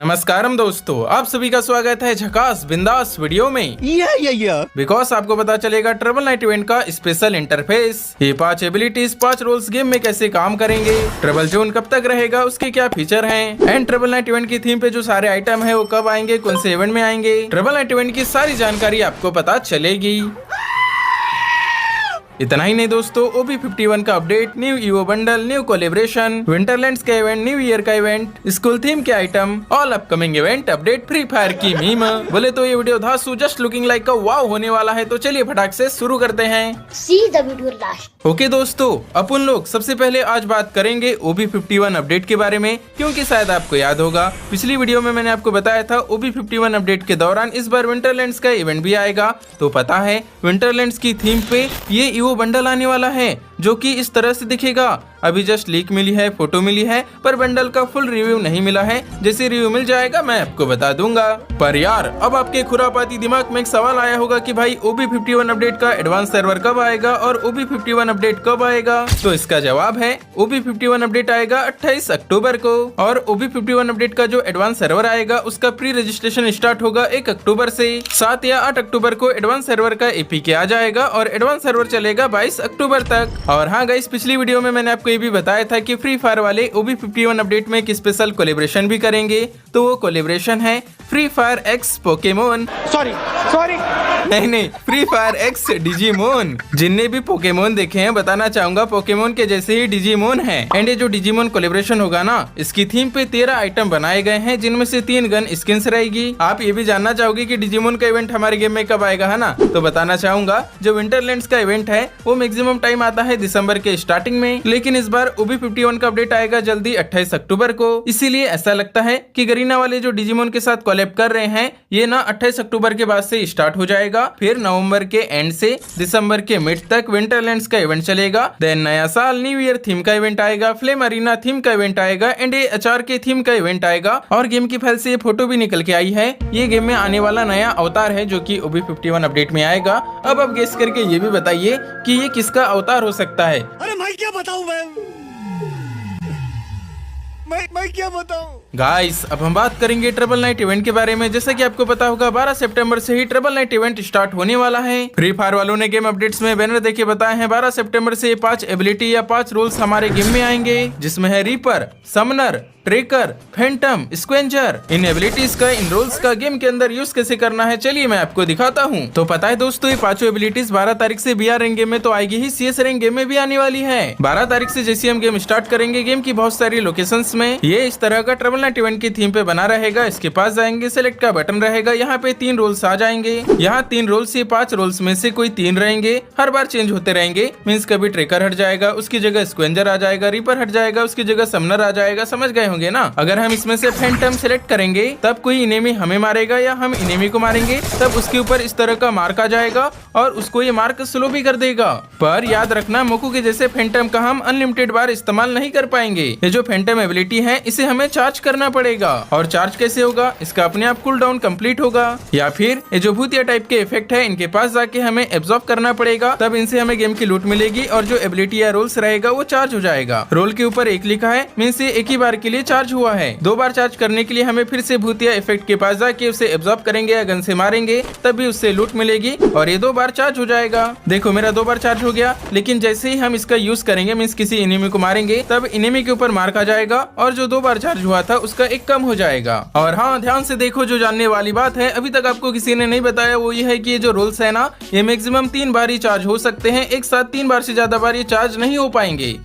नमस्कारम दोस्तों, आप सभी का स्वागत है झकास बिंदास वीडियो में। बिकॉज आपको पता चलेगा ट्रिपल नाइट इवेंट का स्पेशल इंटरफेस, ये 5 एबिलिटीज 5 रोल्स गेम में कैसे काम करेंगे, ट्रिपल जोन कब तक रहेगा, उसके क्या फीचर हैं, एंड ट्रिपल नाइट इवेंट की थीम पे जो सारे आइटम है वो कब आएंगे, कौन से इवेंट में आएंगे। ट्रिपल नाइट इवेंट की सारी जानकारी आपको पता चलेगी। इतना ही नहीं दोस्तों, OB51 का update, new evo bundle, new collaboration, winterlands का इवेंट, न्यू ईयर का इवेंट, स्कूल थीम के item, all upcoming event update, Free Fire की मीम। बोले तो ये वीडियो धासु जस्ट लुकिंग लाइक का वाव होने वाला है। तो चलिए फटाक से शुरू करते हैं। See the video last। Okay दोस्तों, अपन लोग सबसे पहले आज बात करेंगे OB51 अपडेट के बारे में, क्योंकि शायद आपको याद होगा पिछली वीडियो में मैंने आपको बताया था OB51 अपडेट के दौरान इस बार विंटरलैंड्स का इवेंट भी आएगा। तो पता है विंटरलैंड्स की थीम पे ये ईवो बंडल आने वाला है, जो कि इस तरह से दिखेगा। अभी जस्ट लीक मिली है, फोटो मिली है, पर बंडल का फुल रिव्यू नहीं मिला है। जैसे रिव्यू मिल जाएगा मैं आपको बता दूंगा। पर यार, अब आपके खुरापाती दिमाग में एक सवाल आया होगा कि भाई OB51 अपडेट का एडवांस सर्वर कब आएगा और OB51 अपडेट कब आएगा। तो इसका जवाब है OB51 अपडेट आएगा 28 अक्टूबर को, और OB51 अपडेट का जो एडवांस सर्वर आएगा उसका प्री रजिस्ट्रेशन स्टार्ट होगा 1 अक्टूबर से। 7 या 8 अक्टूबर को एडवांस सर्वर का APK आ जाएगा और एडवांस सर्वर चलेगा 22 अक्टूबर तक। और हाँ गाइस, पिछली वीडियो में मैंने आपको ये भी बताया था कि फ्री फायर वाले OB51 अपडेट में एक स्पेशल कोलेब्रेशन भी करेंगे। तो वो कोलेब्रेशन है free fire x Pokemon, sorry नहीं, फ्री फायर एक्स डिजीमोन। जिनने भी पोकेमोन देखे हैं बताना चाहूंगा पोकेमोन के जैसे ही डिजीमोन है। एंड ये जो डिजीमोन कोलेब्रेशन होगा ना, इसकी थीम पे 13 आइटम बनाए गए हैं, जिनमें से 3 गन स्किन्स रहेगी। आप ये भी जानना चाहोगे कि डिजीमोन का इवेंट हमारे गेम में कब आएगा, है ना? तो बताना चाहूंगा जो विंटरलैंड्स का इवेंट है वो मैक्सिमम टाइम आता है दिसंबर के स्टार्टिंग में, लेकिन इस बार OB51 का अपडेट आएगा जल्दी 28 अक्टूबर को। इसीलिए ऐसा लगता है कि गरीना वाले जो डिजीमोन के साथ कोलैब कर रहे हैं ये ना 28 अक्टूबर के बाद से स्टार्ट हो जाएगा। फिर नवंबर के एंड से दिसंबर के मिड तक विंटरलैंड्स का इवेंट चलेगा। देन नया साल न्यू ईयर थीम का इवेंट आएगा, फ्लेम अरीना थीम का इवेंट आएगा, एंड ये अचार के थीम का इवेंट आएगा। और गेम की फाइल से ये फोटो भी निकल के आई है। ये गेम में आने वाला नया अवतार है जो कि OB51 अपडेट में आएगा। अब आप गेस करके ये भी बताइए कि ये किसका अवतार हो सकता है। अरे मैं क्या बताऊं, मैं क्या बताऊं गाइस, अब हम बात करेंगे ट्रिपल नाइट इवेंट के बारे में। जैसा कि आपको पता होगा 12 सितंबर से ही ट्रिपल नाइट इवेंट स्टार्ट होने वाला है। फ्री फायर वालों ने गेम अपडेट्स में बैनर देके बताए हैं 12 सितंबर से 5 एबिलिटी या 5 रोल्स हमारे गेम में आएंगे, जिसमें है reaper, Sumner, trekker, Phantom, scavenger. इन एबिलिटीज का, इन रोल्स का गेम के अंदर यूज कैसे करना है चलिए मैं आपको दिखाता हूँ। तो पता है दोस्तों, ये 5 एबिलिटीज 12 तारीख से BR रैंक गेम में तो आएगी ही, CS रैंक गेम में भी आने वाली है। 12 तारीख से जैसे हम गेम स्टार्ट करेंगे, गेम की बहुत सारी लोकेशंस में ये इस तरह का ट्रिपल नाइट इवेंट की थीम पे बना रहेगा। इसके पास जाएंगे, सेलेक्ट का बटन रहेगा, यहाँ पे 3 रोल्स आ जाएंगे। यहाँ 3 रोल्स से 5 रोल्स में से कोई 3 रहेंगे, हर बार चेंज होते रहेंगे। मीन्स कभी ट्रेकर हट जाएगा, उसकी जगह स्क्वेंजर आ जाएगा, रीपर हट जाएगा, उसकी जगह समनर आ जाएगा। समझ गए होंगे ना? अगर हम इसमें से फैंटम सेलेक्ट करेंगे तब कोई इनेमी हमें मारेगा या हम इनेमी को मारेंगे, तब उसके ऊपर इस तरह का मार्क आ जाएगा और उसको ये मार्क स्लो भी कर देगा। पर याद रखना, मोकू के जैसे फैंटम का हम अनलिमिटेड बार इस्तेमाल नहीं कर पाएंगे। ये जो फैंटम एबिलिटी है इसे हमें चार्ज करना पड़ेगा। और चार्ज कैसे होगा? इसका अपने आप कूल डाउन कंप्लीट होगा, या फिर ये जो भूतिया टाइप के इफेक्ट है इनके पास जाके हमें एब्जॉर्ब करना पड़ेगा, तब इनसे हमें गेम की लूट मिलेगी और जो एबिलिटी या रोल्स रहेगा वो चार्ज हो जाएगा। रोल के ऊपर 1 लिखा है, मीन्स ये एक ही बार के लिए चार्ज हुआ है। 2 बार चार्ज करने के लिए हमें फिर से भूतिया इफेक्ट के पास जाके उसे एब्जॉर्ब करेंगे या गन से मारेंगे, तब भी उससे लूट मिलेगी और ये 2 बार चार्ज हो जाएगा। देखो मेरा 2 बार चार्ज हो गया, लेकिन जैसे ही हम इसका यूज करेंगे, मीन्स किसी एनिमी को मारेंगे, तब एनिमी के ऊपर मार्क आ जाएगा और जो 2 बार चार्ज हुआ था उसका 1 कम हो जाएगा। और हाँ, ध्यान से देखो, जो जानने वाली बात है अभी तक आपको किसी ने नहीं बताया वो ये है कि ये जो रोल्स है ना, ये मैक्सिमम 3 बार ही चार्ज हो सकते हैं। एक साथ 3 बार से ज्यादा बार ये चार्ज नहीं हो पाएंगे।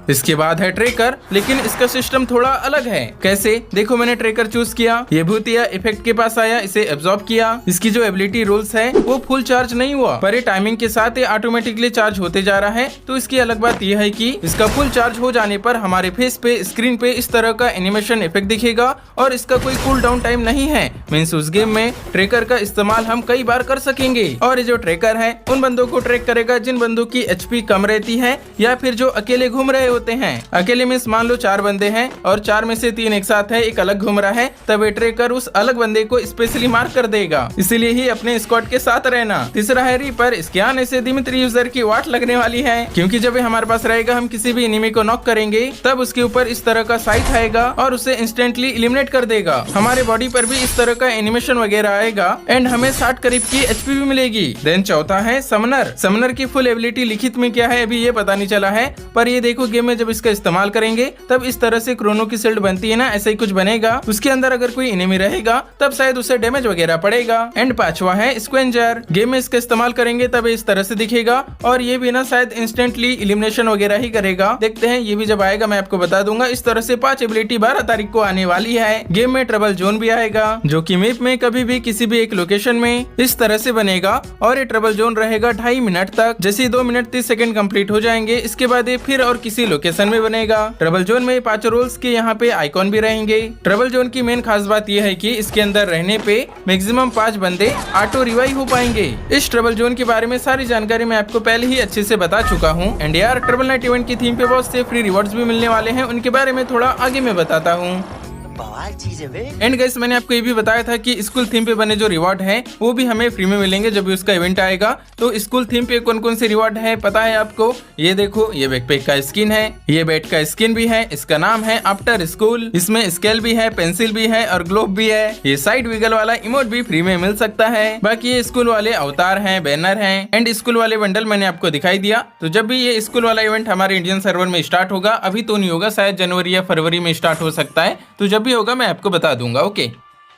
इसके बाद है ट्रेकर, लेकिन इसका सिस्टम थोड़ा अलग है। कैसे? देखो मैंने ट्रेकर चूज किया, ये भूतिया इफेक्ट के पास आया, इसे एब्जॉर्ब किया। इसकी जो एबिलिटी रोल्स है वो फुल चार्ज नहीं हुआ, पर ये टाइमिंग के साथ ये ऑटोमेटिकली चार्ज होते जा रहा है। तो इसकी अलग बात यह है कि इसका फुल चार्ज हो जाने पर हमारे फेस पे, स्क्रीन पे इस तरह का एनिमेशन इफेक्ट दिखेगा और इसका कोई कूल डाउन टाइम नहीं है। मीन्स उस गेम में ट्रेकर का इस्तेमाल हम कई बार कर सकेंगे। और ये जो ट्रेकर है उन बंदों को ट्रैक करेगा जिन बंदों की HP कम रहती है या फिर जो अकेले घूम रहे होते हैं। अकेले में मान लो 4 बंदे हैं और 4 में से 3 एक साथ है, एक अलग घूम रहा है, तब ये ट्रेकर उस अलग बंदे को स्पेशली मार्क कर देगा, इसीलिए ही अपने स्क्वाड के साथ रहना। तीसरा है रीपर। इसके आने से दिमित्री यूजर की वाट लगने वाली है, क्योंकि जब ये हमारे पास रहेगा हम किसी भी एनिमी को नॉक करेंगे तब उसके ऊपर इस तरह का साइट आएगा और उसे इंस्टेंटली एलिमिनेट कर देगा। हमारे बॉडी पर भी इस तरह का एनिमेशन वगैरह आएगा एंड हमें 60 करीब की एचपी भी मिलेगी। देन चौथा है समनर। समनर की फुल एबिलिटी लिखित में क्या है अभी ये पता नहीं चला है, पर ये देखो गेम में जब इसका इस्तेमाल करेंगे तब इस तरह से क्रोनो की शील्ड बनती है ना, ऐसा ही कुछ बनेगा। उसके अंदर अगर कोई एनिमी रहेगा तब शायद उसे डैमेज वगैरह पड़ेगा। एंड पांचवा है स्क्वेंजर। गेम में इसका इस्तेमाल करेंगे तब इस तरह से दिखेगा और ये भी ना शायद इंस्टेंटली एलिमिनेशन वगैरह ही करेगा। देखते हैं ये भी जब आएगा मैं आपको बता दूंगा। इस तरह से 5 एबिलिटी 12 तारीख को आने वाली है। गेम में ट्रबल जोन भी आएगा जो कि मैप में कभी भी किसी भी एक लोकेशन में इस तरह से बनेगा और ये ट्रबल जोन रहेगा 2.5 मिनट तक। जैसे ही 2 मिनट 30 सेकंड कंप्लीट हो जाएंगे इसके बाद ये फिर और किसी लोकेशन में बनेगा। ट्रबल जोन में 5 रोल्स के यहाँ पे आइकॉन भी रहेंगे। ट्रबल जोन की मेन खास बात यह है कि इसके अंदर रहने पे मैक्सिमम 5 बंदे ऑटो रिवाइव हो पाएंगे। इस ट्रबल जोन के बारे में सारी जानकारी मैं आपको पहले ही अच्छे से बता चुका हूँ। एंड यार ट्रबल नाइट इवेंट की थीम पे बहुत से फ्री रिवॉर्ड्स भी मिलने वाले हैं, उनके बारे में थोड़ा आगे मैं बताता हूँ। एंड गाइस मैंने आपको ये भी बताया था कि स्कूल थीम पे बने जो रिवॉर्ड है वो भी हमें फ्री में मिलेंगे जब भी उसका इवेंट आएगा। तो स्कूल थीम पे कौन कौन से रिवॉर्ड है पता है आपको? ये देखो, ये बैकपैक का स्किन है, ये बैट का स्किन भी है, इसका नाम है आफ्टर स्कूल। इसमें स्केल भी है, पेंसिल भी है और ग्लोब भी है। ये साइड विगल वाला इमोट भी फ्री में मिल सकता है। बाकी ये स्कूल वाले अवतार है, बैनर है एंड स्कूल वाले बंडल मैंने आपको दिखाई दिया। तो जब भी ये स्कूल वाला इवेंट हमारे इंडियन सर्वर में स्टार्ट होगा, अभी तो नहीं होगा, शायद जनवरी या फरवरी में स्टार्ट हो सकता है, तो जब भी होगा मैं आपको बता दूंगा। ओके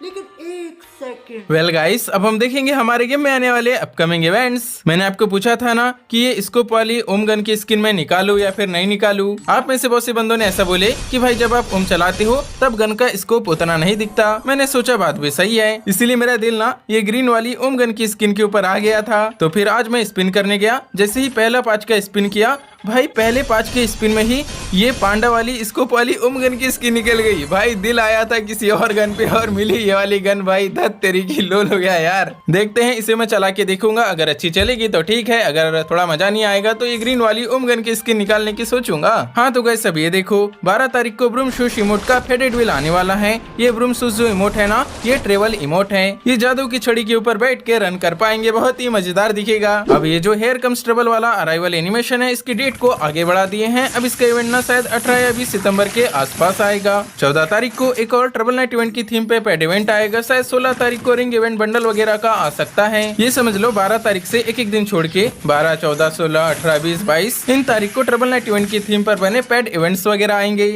लेकिन एक सेकंड। वेल गाइस अब हम देखेंगे हमारे गेम में आने वाले अपकमिंग इवेंट्स। मैंने आपको पूछा था ना कि ये स्कोप वाली ओम गन की स्किन में निकालूं या फिर नहीं निकालूं। आप में से बहुत से बंदों ने ऐसा बोले कि भाई जब आप ओम चलाते हो तब गन का स्कोप उतना नहीं दिखता। मैंने सोचा बात भी सही है, इसीलिए मेरा दिल ना ये ग्रीन वाली ओम गन की स्किन के ऊपर आ गया था। तो फिर आज मैं स्पिन करने गया। जैसे ही पहला 5 का स्पिन किया, भाई पहले 5 के स्पिन में ही ये पांडा वाली स्कोप वाली ओम गन की स्किन निकल गई। भाई दिल आया था किसी और गन पे और मिली ये वाली गन। भाई धत तेरी की लोल हो गया यार। देखते हैं, इसे मैं चला के देखूंगा, अगर अच्छी चलेगी तो ठीक है, अगर थोड़ा मजा नहीं आएगा तो ये ग्रीन वाली ओम गन की स्किन निकालने की सोचूंगा। हाँ तो गाइस सब ये देखो, 12 तारीख को ब्रूम शूज इमोट का फेडेड व्हील आने वाला है। ये ब्रूम शूज जो इमोट है ना, ये ट्रेवल इमोट है। ये जादू की छड़ी के ऊपर बैठ के रन कर पाएंगे, बहुत ही मजेदार दिखेगा। अब ये जो हेयर कम्स ट्रबल वाला अराइवल एनिमेशन है, इसकी डेट को आगे बढ़ा दिए हैं। अब इसका इवेंट ना शायद 18 या 20 सितंबर के आसपास आएगा। 14 तारीख को एक और ट्रबल नाइट इवेंट की थीम पे पेड इवेंट आएगा। शायद 16 तारीख को रिंग इवेंट बंडल वगैरह का आ सकता है। ये समझ लो 12 तारीख से एक एक दिन छोड़ के 12, 14, 16, 18, 20, 22 इन तारीख को ट्रबल नाइट इवेंट की थीम पर बने पेड इवेंट्स वगैरह आएंगे।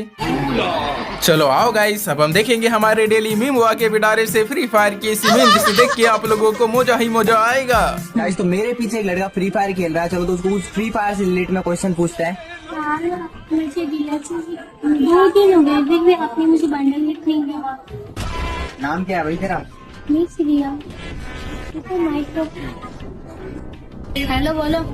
चलो आओ गाइस अब हम देखेंगे हमारे डेली मीम हुआ के पिटारे से फ्री फायर की इसी मीम, जिसे देख के आप लोगों को मजा ही मजा आएगा। गाइस तो मेरे पीछे एक लड़का फ्री फायर खेल रहा है, चलो तो उसको फ्री फायर से रिलेटेड में क्वेश्चन पूछता है। मुझे दिया 2 दिन हो गए, फिर भी आपने मुझे बंडल नहीं दिया। नाम क्या है भाई तेरा? मिस रिया। हेलो बोलो।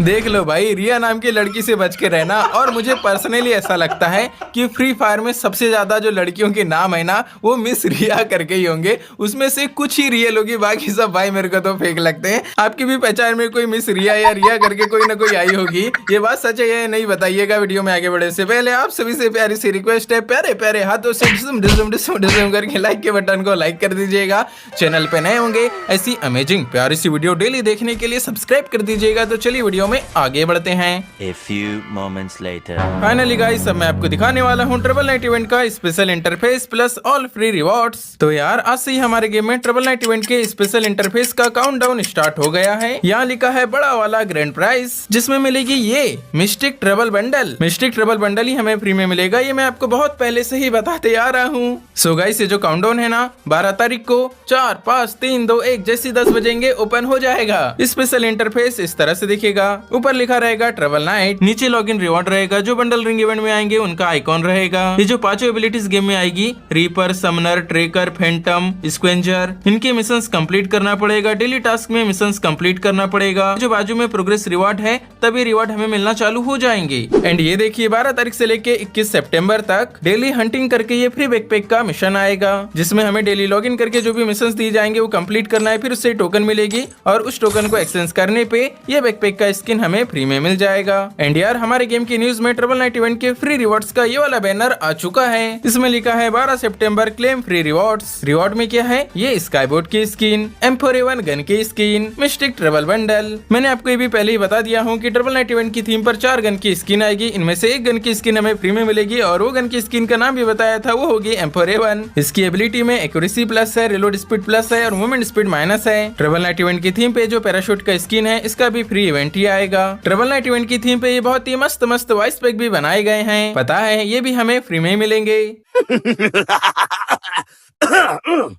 देख लो भाई, रिया नाम की लड़की से बच के रहना। और मुझे पर्सनली ऐसा लगता है कि फ्री फायर में सबसे ज्यादा जो लड़कियों के नाम है ना वो मिस रिया करके ही होंगे। उसमें से कुछ ही रियल होगी, बाकी सब भाई मेरे को तो फेक लगते हैं। आपकी भी पहचान में कोई मिस रिया या रिया करके कोई ना कोई आई होगी। ये बात सच है या नहीं बताइएगा। वीडियो में आगे बढ़ने से पहले आप सभी से प्यारी सी रिक्वेस्ट है, प्यारे प्यारे हाथों से डिसम करके लाइक के बटन को लाइक कर दीजिएगा। चैनल पे नए होंगे ऐसी अमेजिंग प्यारी सी वीडियो डेली देखने के लिए सब्सक्राइब कर दीजिएगा। तो चलिए वीडियो में आगे बढ़ते हैं। A few moments later. Finally guys अब मैं आपको दिखाने वाला हूँ ट्रबल नाइट इवेंट का special interface plus all free rewards. तो यार आज से ही हमारे गेम में ट्रबल नाइट इवेंट के स्पेशल इंटरफेस का काउंटडाउन स्टार्ट हो गया है। यहाँ लिखा है बड़ा वाला ग्रैंड प्राइज, जिसमें मिलेगी ये mystic trouble bundle. Mystic trouble bundle ही हमें फ्री में मिलेगा, ये मैं आपको बहुत पहले से ही बताते आ रहा हूँ। सो गाइस ये जो काउंटडाउन है ना 12 तारीख को 4, 5, 3, 2, 1 जैसी 10 बजेंगे ओपन हो जाएगा। स्पेशल इंटरफेस इस तरह से दिखेगा। ऊपर लिखा रहेगा ट्रबल नाइट, नीचे लॉगिन रिवॉर्ड रहेगा। जो बंडल रिंग इवेंट में आएंगे उनका आइकॉन रहेगा। ये जो 5 एबिलिटीज गेम में आएगी, reaper, Sumner, trekker, Phantom, scavenger, इनके मिशंस कंप्लीट करना पड़ेगा। डेली टास्क में मिशंस कंप्लीट करना पड़ेगा। जो बाजू में प्रोग्रेस रिवॉर्ड है तभी रिवॉर्ड हमें मिलना चालू हो जाएंगे। एंड ये देखिए 12 तारीख से लेके 21 सितंबर तक डेली हंटिंग करके ये फ्री बैकपैक का मिशन आएगा, जिसमें हमें डेली लॉगिन करके जो भी मिशंस दिए जाएंगे वो कंप्लीट करना है। फिर उससे टोकन मिलेगी और उस टोकन को एक्सचेंज करने पे ये बैकपैक का का स्किन हमें फ्री में मिल जाएगा। एंड यार हमारे गेम की न्यूज में ट्रिपल नाइट इवेंट के फ्री रिवॉर्ड्स का ये वाला बैनर आ चुका है। इसमें लिखा है 12 सितंबर क्लेम फ्री रिवॉर्ड्स। रिवॉर्ड में क्या है, ये स्काईबोट की स्किन, M4A1 गन की स्किन, मिस्टिक ट्रेवल बंडल। मैंने आपको ये भी पहले ही बता दिया हूँ कि ट्रिपल नाइट इवेंट की थीम पर 4 गन की स्किन आएगी। इनमें से एक गन की स्किन हमें फ्री में मिलेगी और वो गन की स्किन का नाम भी बताया था, वो होगी M4A1। इसकी एबिलिटी में एक्यूरेसी प्लस है, रिलोड स्पीड प्लस है और मूवमेंट स्पीड माइनस है। ट्रिपल नाइट इवेंट की थीम पे जो पैराशूट का स्किन है इसका भी फ्री इवेंट ही आएगा। ट्रिपल नाइट इवेंट की थीम पे ये बहुत ही मस्त मस्त वॉइस पैक भी बनाए गए हैं, पता है ये भी हमें फ्री में मिलेंगे।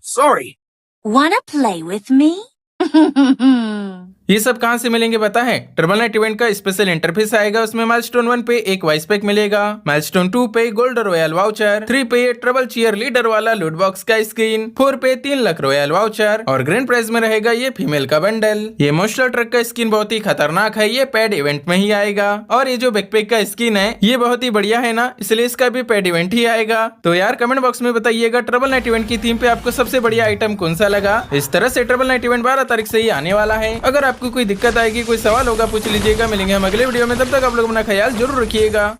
Sorry. Wanna play with me? ये सब कहाँ से मिलेंगे पता है, ट्रिपल नाइट इवेंट का स्पेशल इंटरफेस आएगा। उसमें माइलस्टोन 1 पे एक वॉइस पैक मिलेगा, माइलस्टोन 2 पे गोल्ड रॉयल वाउचर, 3 पे ट्रिपल चीयर लीडर वाला लूट बॉक्स का स्किन, 4 पे 3 लाख रॉयल वाउचर और ग्रैंड प्राइज में रहेगा ये फीमेल का बंडल। ये मोस्टर ट्रक का स्किन बहुत ही खतरनाक है, ये पेड इवेंट में ही आएगा। और ये जो बैकपैक का स्किन है ये बहुत ही बढ़िया है ना, इसलिए इसका भी पेड इवेंट ही आएगा। तो यार कमेंट बॉक्स में बताइएगा ट्रिपल नाइट इवेंट की थीम पे आपको सबसे बढ़िया आइटम कौन सा लगा। इस तरह से ट्रिपल नाइट इवेंट 12 तारीख से ही आने वाला है। अगर आपको कोई दिक्कत आएगी, कोई सवाल होगा, पूछ लीजिएगा। मिलेंगे हम अगले वीडियो में, तब तक आप लोग अपना ख्याल जरूर रखिएगा।